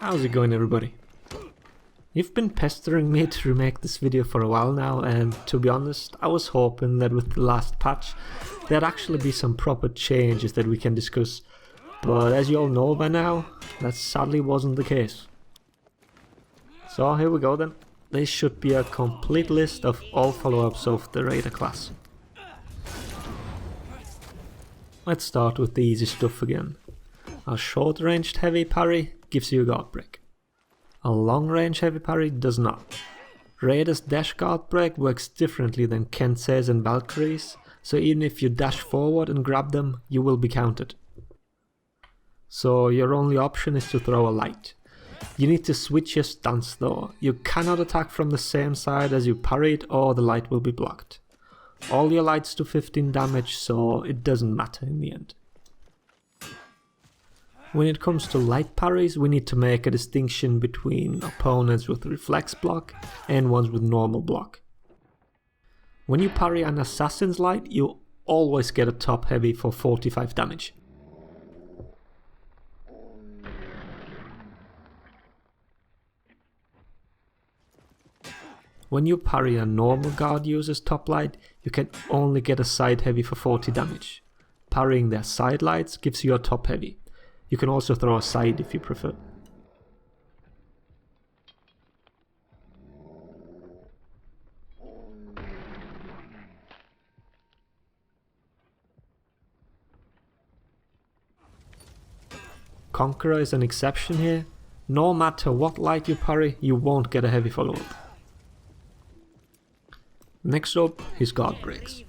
How's it going, everybody? You've been pestering me to remake this video for a while now, and to be honest, I was hoping that with the last patch there'd actually be some proper changes that we can discuss, but as you all know by now, that sadly wasn't the case. So here we go then. This should be a complete list of all follow-ups of the Raider class. Let's start with the easy stuff again. A short-ranged heavy parry gives you a Guardbreak. A long-range heavy parry does not. Raider's dash Guardbreak works differently than Kensei's and Valkyrie's, so even if you dash forward and grab them, you will be counted. So your only option is to throw a light. You need to switch your stance though. You cannot attack from the same side as you parried or the light will be blocked. All your lights do 15 damage, so it doesn't matter in the end. When it comes to light parries, we need to make a distinction between opponents with reflex block and ones with normal block. When you parry an assassin's light, you always get a top heavy for 45 damage. When you parry a normal guard user's top light, you can only get a side heavy for 40 damage. Parrying their side lights gives you a top heavy. You can also throw a side if you prefer. Kankuro is an exception here. No matter what light you parry, you won't get a heavy follow-up. Next up, his Guardbreaks.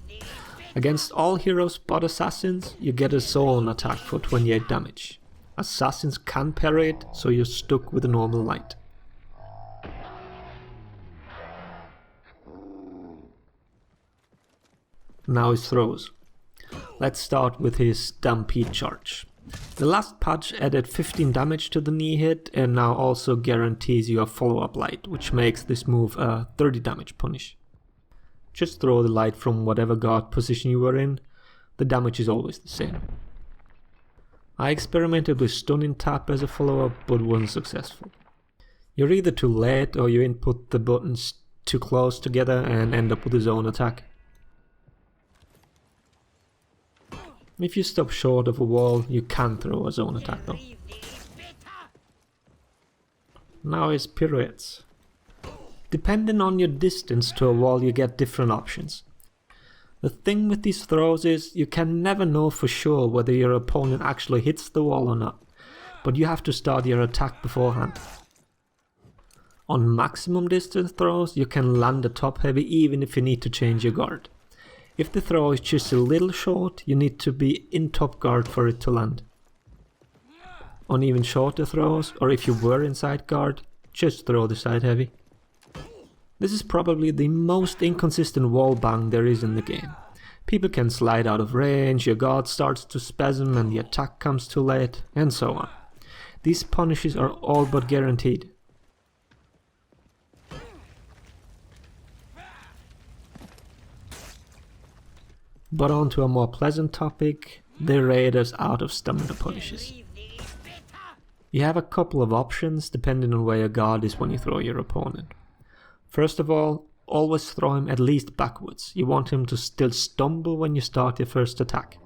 Against all heroes but assassins, you get a zone attack for 28 damage. Assassins can parry it, so you're stuck with a normal light. Now his throws. Let's start with his Stampede Charge. The last patch added 15 damage to the knee hit and now also guarantees you a follow-up light, which makes this move a 30 damage punish. Just throw the light from whatever guard position you were in, the damage is always the same. I experimented with stunning tap as a follow-up but wasn't successful. You're either too late or you input the buttons too close together and end up with a zone attack. If you stop short of a wall, you can throw a zone attack though. Now his pirouettes. Depending on your distance to a wall, you get different options. The thing with these throws is you can never know for sure whether your opponent actually hits the wall or not, but you have to start your attack beforehand. On maximum distance throws, you can land a top heavy even if you need to change your guard. If the throw is just a little short, you need to be in top guard for it to land. On even shorter throws, or if you were inside guard, just throw the side heavy. This is probably the most inconsistent wall bang there is in the game. People can slide out of range, your guard starts to spasm and the attack comes too late, and so on. These punishes are all but guaranteed. But on to a more pleasant topic, the Raiders out of stamina punishes. You have a couple of options depending on where your guard is when you throw your opponent. First of all, always throw him at least backwards. You want him to still stumble when you start your first attack.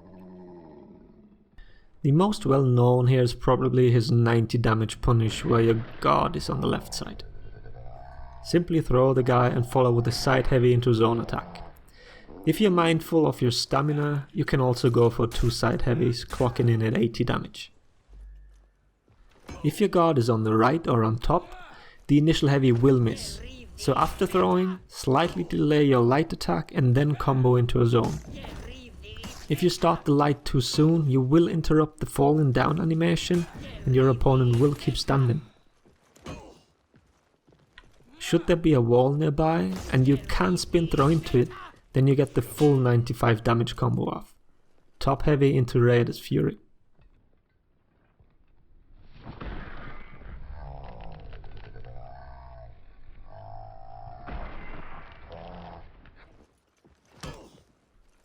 The most well known here is probably his 90 damage punish where your guard is on the left side. Simply throw the guy and follow with a side heavy into zone attack. If you're mindful of your stamina, you can also go for 2 side heavies, clocking in at 80 damage. If your guard is on the right or on top, the initial heavy will miss. So after throwing, slightly delay your light attack and then combo into a zone. If you start the light too soon, you will interrupt the falling down animation and your opponent will keep standing. Should there be a wall nearby and you can spin throw into it, then you get the full 95 damage combo off. Top heavy into Raider's Fury.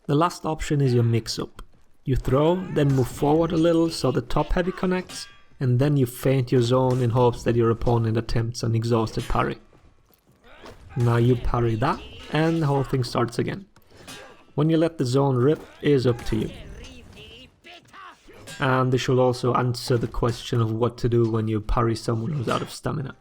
The last option is your mix-up. You throw, then move forward a little so the top heavy connects, and then you feint your zone in hopes that your opponent attempts an exhausted parry. Now you parry that, and the whole thing starts again. When you let the zone rip is up to you. And this should also answer the question of what to do when you parry someone who's out of stamina.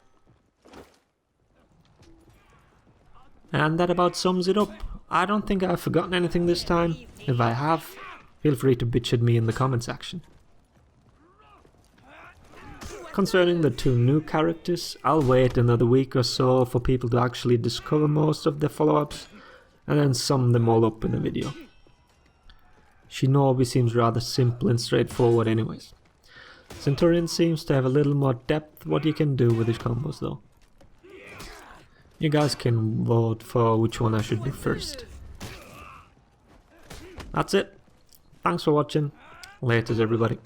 And that about sums it up. I don't think I've forgotten anything this time. If I have, feel free to bitch at me in the comment section. Concerning the two new characters, I'll wait another week or so for people to actually discover most of the follow-ups, and then sum them all up in a video. Shinobi seems rather simple and straightforward anyways. Centurion seems to have a little more depth what you can do with his combos though. You guys can vote for which one I should do first. That's it. Thanks for watching. Laters everybody.